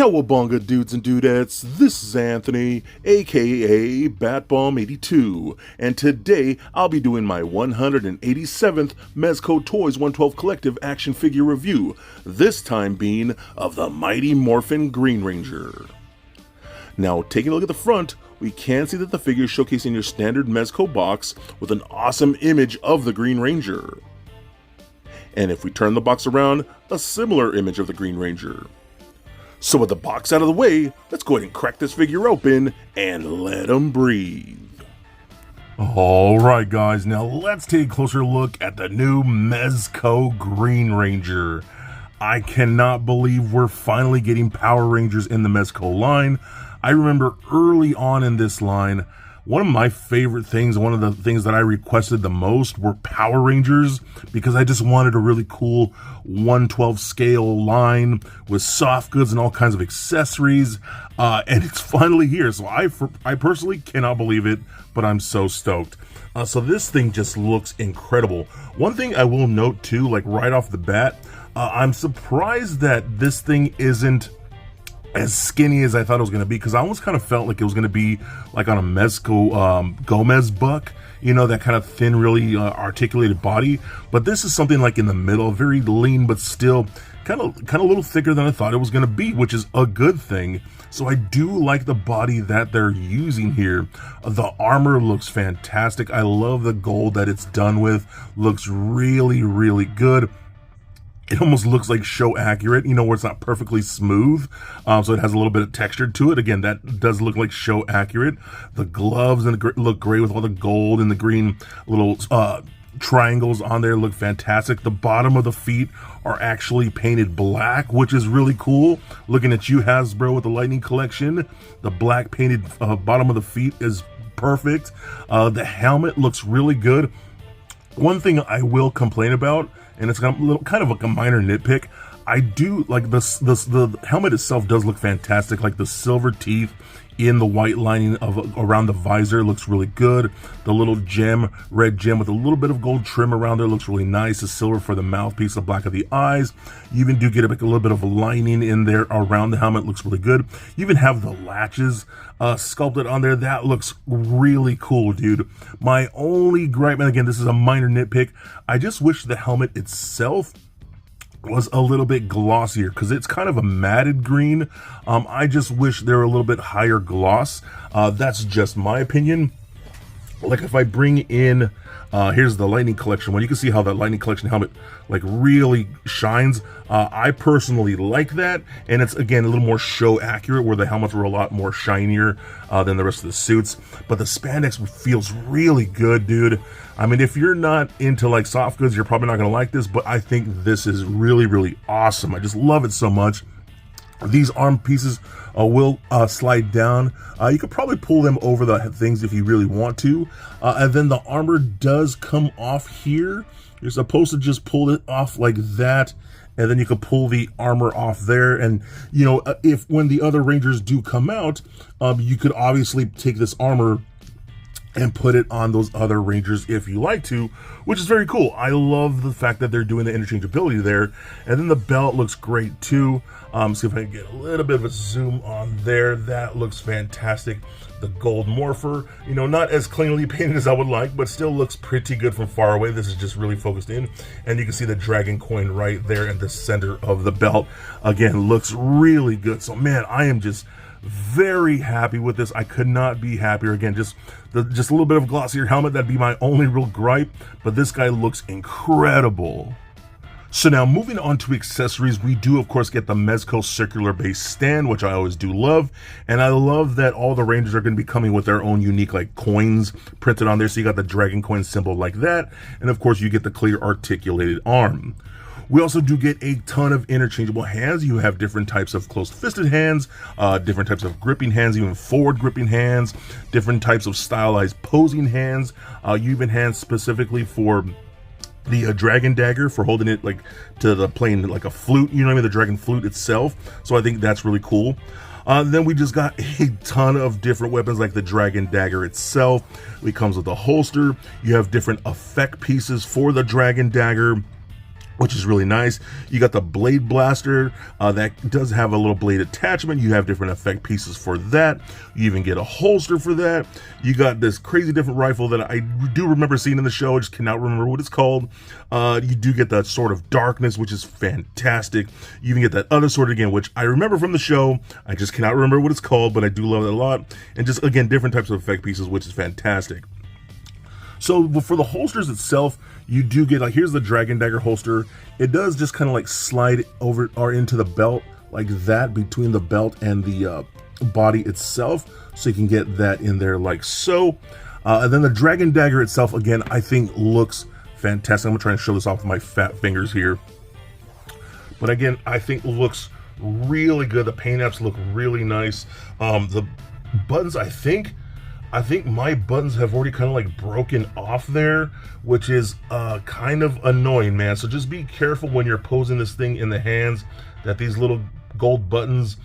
Cowabunga dudes and dudettes, this is Anthony, aka BatBomb82, and today I'll be doing my 187th Mezco Toyz 112 Collective action figure review, this time being of the mighty Morphin Green Ranger. Now, taking a look at the front, we can see that the figure is showcasing your standard Mezco box with an awesome image of the Green Ranger. And if we turn the box around, a similar image of the Green Ranger. So with the box out of the way, let's go ahead and crack this figure open and let him breathe. Alright guys, now let's take a closer look at the new Mezco Green Ranger. I cannot believe we're finally getting Power Rangers in the Mezco line. I remember early on in this line, one of my favorite things, one of the things that I requested the most were Power Rangers, because I just wanted a really cool 112 scale line with soft goods and all kinds of accessories, and it's finally here. So I personally cannot believe it, but I'm so stoked. So this thing just looks incredible. One thing I will note too, like right off the bat, I'm surprised that this thing isn't as skinny as I thought it was going to be, because I almost kind of felt like it was going to be like on a Mezco Gomez buck, you know, that kind of thin, really articulated body. But this is something like in the middle, very lean, but still kind of a little thicker than I thought it was going to be, which is a good thing. So I do like the body that they're using here. The armor looks fantastic. I love the gold that it's done with. Looks really, really good. It almost looks like show accurate, you know, where it's not perfectly smooth, so it has a little bit of texture to it. Again, that does look like show accurate. The gloves look great with all the gold and the green little triangles on there, look fantastic. The bottom of the feet are actually painted black, which is really cool. Looking at you, Hasbro, with the Lightning Collection, the black painted bottom of the feet is perfect. The helmet looks really good. One thing I will complain about, and it's kind of like a minor nitpick, I do like the helmet itself does look fantastic. Like the silver teeth in the white lining of around the visor looks really good. The little gem, red gem with a little bit of gold trim around there looks really nice. The silver for the mouthpiece, the black of the eyes. You even do get a little bit of a lining in there around the helmet, looks really good. You even have the latches sculpted on there. That looks really cool, dude. My only gripe, and again, this is a minor nitpick, I just wish the helmet itself was a little bit glossier, because it's kind of a matted green. I just wish they were a little bit higher gloss. That's just my opinion. Like if I bring in, here's the Lightning Collection one, you can see how that Lightning Collection helmet like really shines. I personally like that, and it's again a little more show accurate, where the helmets were a lot more shinier than the rest of the suits. But the spandex feels really good, dude. I mean, if you're not into like soft goods, you're probably not gonna like this, but I think this is really, really awesome. I just love it so much. These arm pieces will slide down. You could probably pull them over the things if you really want to. And then the armor does come off here. You're supposed to just pull it off like that, and then you can pull the armor off there. And you know, if when the other Rangers do come out, you could obviously take this armor and put it on those other Rangers if you like to, which is very cool. I love the fact that they're doing the interchangeability there. And then the belt looks great too. See if I can get a little bit of a zoom on there. That looks fantastic. The gold morpher, you know, not as cleanly painted as I would like, but still looks pretty good from far away. This is just really focused in, and you can see the dragon coin right there in the center of the belt. Again, looks really good. So man, I am just very happy with this. I could not be happier. Again, just a little bit of glossier helmet, that'd be my only real gripe, but this guy looks incredible. So now moving on to accessories, we do of course get the Mezco circular base stand, which I always do love, and I love that all the Rangers are going to be coming with their own unique like coins printed on there. So you got the dragon coin symbol like that, and of course you get the clear articulated arm. We also do get a ton of interchangeable hands. You have different types of closed-fisted hands, different types of gripping hands, even forward gripping hands, different types of stylized posing hands. You even hands specifically for the dragon dagger, for holding it like to the plane like a flute, you know what I mean, the dragon flute itself. So I think that's really cool. Then we just got a ton of different weapons, like the dragon dagger itself. It comes with a holster. You have different effect pieces for the dragon dagger. which is really nice. You got the blade blaster that does have a little blade attachment. You have different effect pieces for that. You even get a holster for that. You got this crazy different rifle that I do remember seeing in the show. I just cannot remember what it's called. You do get that Sword of Darkness, which is fantastic. You even get that other sword again, which I remember from the show. I just cannot remember what it's called, but I do love it a lot. And just, again, different types of effect pieces, which is fantastic. So for the holsters itself, you do get, like, here's the Dragon Dagger holster. It does just kind of like slide over or into the belt like that, between the belt and the body itself. So you can get that in there like so. And then the Dragon Dagger itself, again, I think looks fantastic. I'm gonna try and show this off with my fat fingers here. But again, I think looks really good. The paint apps look really nice. The buttons, I think my buttons have already kind of like broken off there, which is kind of annoying, man. So just be careful when you're posing this thing in the hands, that these little gold buttons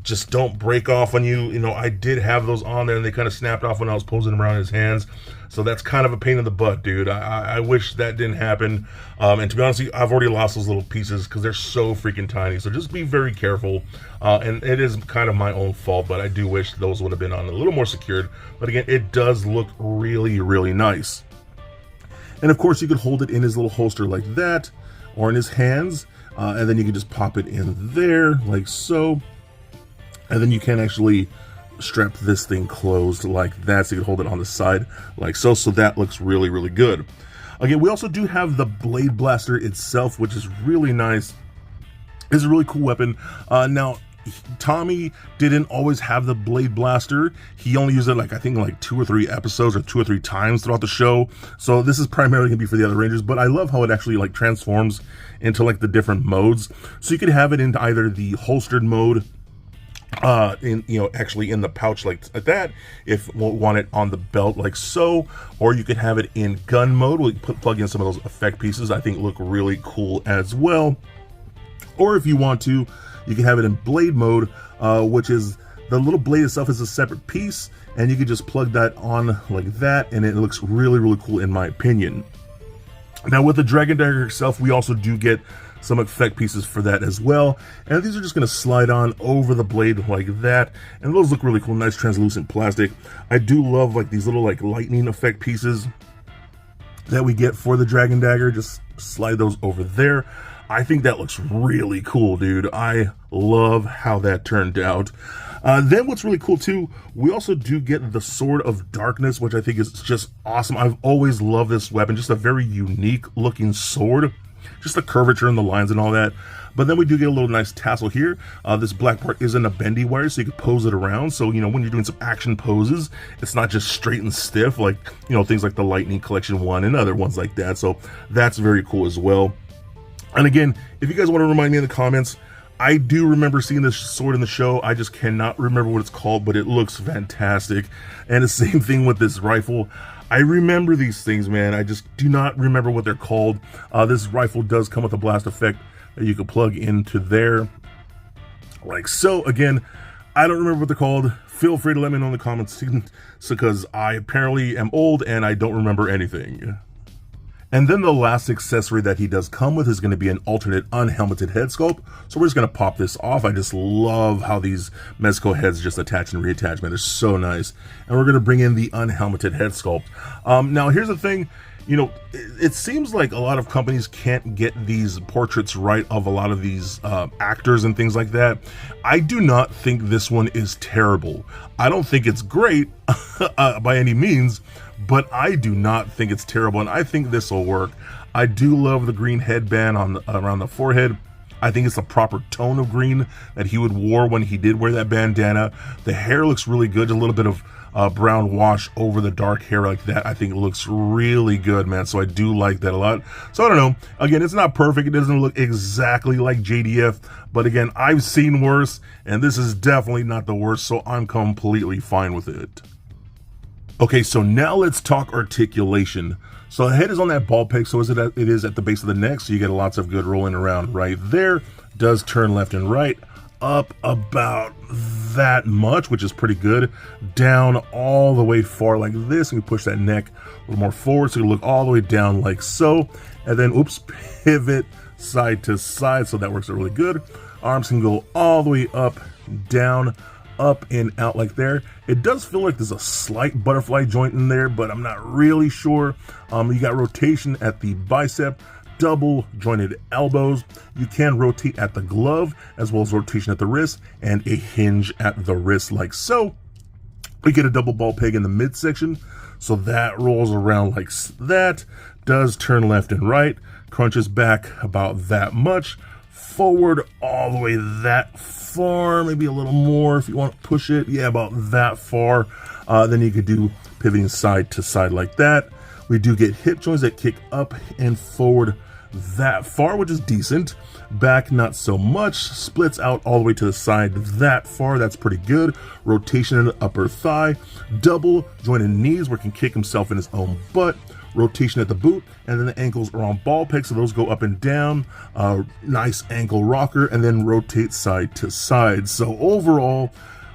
just don't break off on you. You know, I did have those on there and they kind of snapped off when I was posing around his hands. So that's kind of a pain in the butt, dude. I wish that didn't happen. And to be honest with you, I've already lost those little pieces because they're so freaking tiny. So just be very careful. And it is kind of my own fault, but I do wish those would have been on a little more secured. But again, it does look really, really nice. And of course, you could hold it in his little holster like that, or in his hands. And then you can just pop it in there like so. And then you can actually strap this thing closed like that, so you can hold it on the side like so. So that looks really, really good. Again, we also do have the blade blaster itself, which is really nice. It's a really cool weapon. Now, Tommy didn't always have the blade blaster. He only used it like, I think, like 2 or 3 episodes or 2 or 3 times throughout the show. So this is primarily gonna be for the other Rangers, but I love how it actually like transforms into like the different modes. So you could have it into either the holstered mode, actually in the pouch like that, if you want it on the belt like so, or you could have it in gun mode. We'll plug in some of those effect pieces, I think look really cool as well. Or if you want to, you can have it in blade mode, which is the little blade itself is a separate piece, and you can just plug that on like that, and it looks really, really cool in my opinion. Now with the Dragon Dagger itself, we also do get some effect pieces for that as well, and these are just going to slide on over the blade like that, and those look really cool. Nice translucent plastic. I do love like these little like lightning effect pieces that we get for the Dragon Dagger. Just slide those over there. I think that looks really cool, dude. I love how that turned out. Then what's really cool too, we also do get the Sword of Darkness, which I think is just awesome. I've always loved this weapon, just a very unique looking sword. Just the curvature and the lines and all that. But then we do get a little nice tassel here. This black part isn't a bendy wire, so you can pose it around. So, you know, when you're doing some action poses, it's not just straight and stiff like, you know, things like the Lightning Collection 1 and other ones like that. So that's very cool as well. And again, if you guys want to remind me in the comments, I do remember seeing this sword in the show. I just cannot remember what it's called, but it looks fantastic. And the same thing with this rifle. I remember these things, man. I just do not remember what they're called. This rifle does come with a blast effect that you can plug into there, like so. Again, I don't remember what they're called. Feel free to let me know in the comments, because I apparently am old and I don't remember anything. And then the last accessory that he does come with is going to be an alternate unhelmeted head sculpt. So we're just going to pop this off. I just love how these Mezco heads just attach and reattach, man. They're so nice. And we're going to bring in the unhelmeted head sculpt. Now, here's the thing. You know, it seems like a lot of companies can't get these portraits right of a lot of these actors and things like that. I do not think this one is terrible. I don't think it's great by any means, but I do not think it's terrible, and I think this will work. I do love the green headband on around the forehead. I think it's the proper tone of green that he would wore when he did wear that bandana. The hair looks really good, a little bit of brown wash over the dark hair like that. I think it looks really good, man. So I do like that a lot. So I don't know. Again, it's not perfect. It doesn't look exactly like JDF, but again, I've seen worse, and this is definitely not the worst, so I'm completely fine with it. Okay, so now let's talk articulation. So the head is on that ball peg, so it is at the base of the neck, so you get lots of good rolling around right there. Does turn left and right, up about that much, which is pretty good, down all the way far like this, and we push that neck a little more forward so you look all the way down like so, and then oops, pivot side to side, so that works out really good. Arms can go all the way up, down, up and out like there. It does feel like there's a slight butterfly joint in there, but I'm not really sure. You got rotation at the bicep, double jointed elbows. You can rotate at the glove as well as rotation at the wrist, and a hinge at the wrist like so. We get a double ball peg in the midsection, so that rolls around like that, does turn left and right, crunches back about that much, forward all the way that far, maybe a little more if you want to push it, yeah, about that far. Then you could do pivoting side to side like that. We do get hip joints that kick up and forward that far, which is decent. Back not so much, splits out all the way to the side that far, that's pretty good. Rotation in the upper thigh, double jointed knees where he can kick himself in his own butt. Rotation at the boot, and then the ankles are on ball pegs, so those go up and down. Nice ankle rocker, and then rotate side to side. So overall,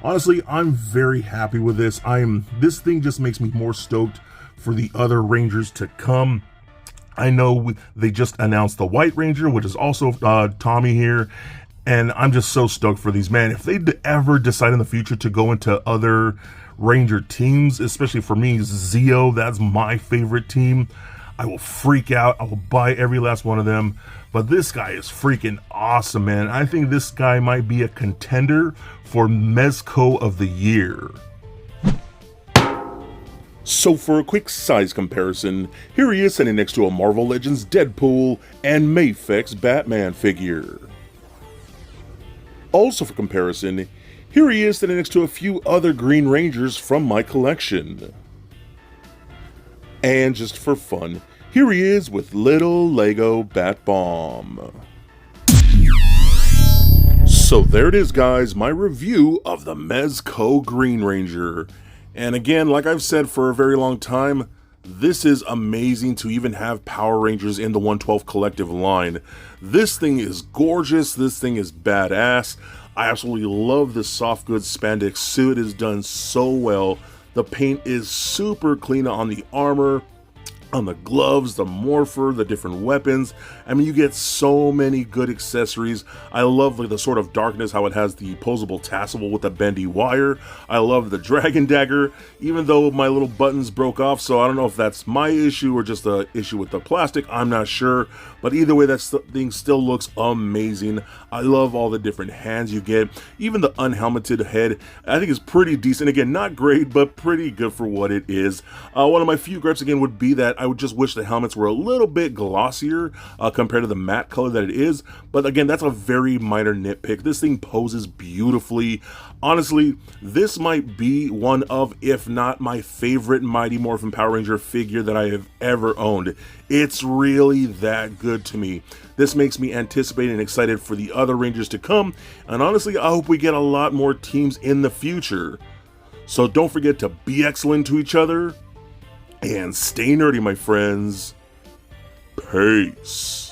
honestly, I'm very happy with this. This thing just makes me more stoked for the other Rangers to come. I know they just announced the White Ranger, which is also Tommy here, and I'm just so stoked for these, man. If they ever decide in the future to go into other Ranger teams, especially for me, Zeo, that's my favorite team, I will freak out. I will buy every last one of them. But this guy is freaking awesome, man. I think this guy might be a contender for Mezco of the Year. So for a quick size comparison, here he is sitting next to a Marvel Legends Deadpool and Mafex Batman figure. Also for comparison, here he is sitting next to a few other Green Rangers from my collection. And just for fun, here he is with little Lego Bat Bomb. So there it is, guys, my review of the Mezco Green Ranger. And again, like I've said for a very long time, this is amazing to even have Power Rangers in the 112 Collective line. This thing is gorgeous, this thing is badass. I absolutely love the soft goods spandex suit. It is done so well. The paint is super clean on the armor, on the gloves, the morpher, the different weapons. I mean, you get so many good accessories. I love the sort of darkness, how it has the posable tassel with the bendy wire. I love the dragon dagger, even though my little buttons broke off, so I don't know if that's my issue or just the issue with the plastic, I'm not sure. But either way, that thing still looks amazing. I love all the different hands you get. Even the unhelmeted head, I think is pretty decent. Again, not great, but pretty good for what it is. One of my few gripes again would be that I would just wish the helmets were a little bit glossier compared to the matte color that it is. But again, that's a very minor nitpick. This thing poses beautifully. Honestly, this might be one of, if not my favorite Mighty Morphin Power Ranger figure that I have ever owned. It's really that good to me. This makes me anticipate and excited for the other Rangers to come. And honestly, I hope we get a lot more teams in the future. So don't forget to be excellent to each other and stay nerdy, my friends. Peace.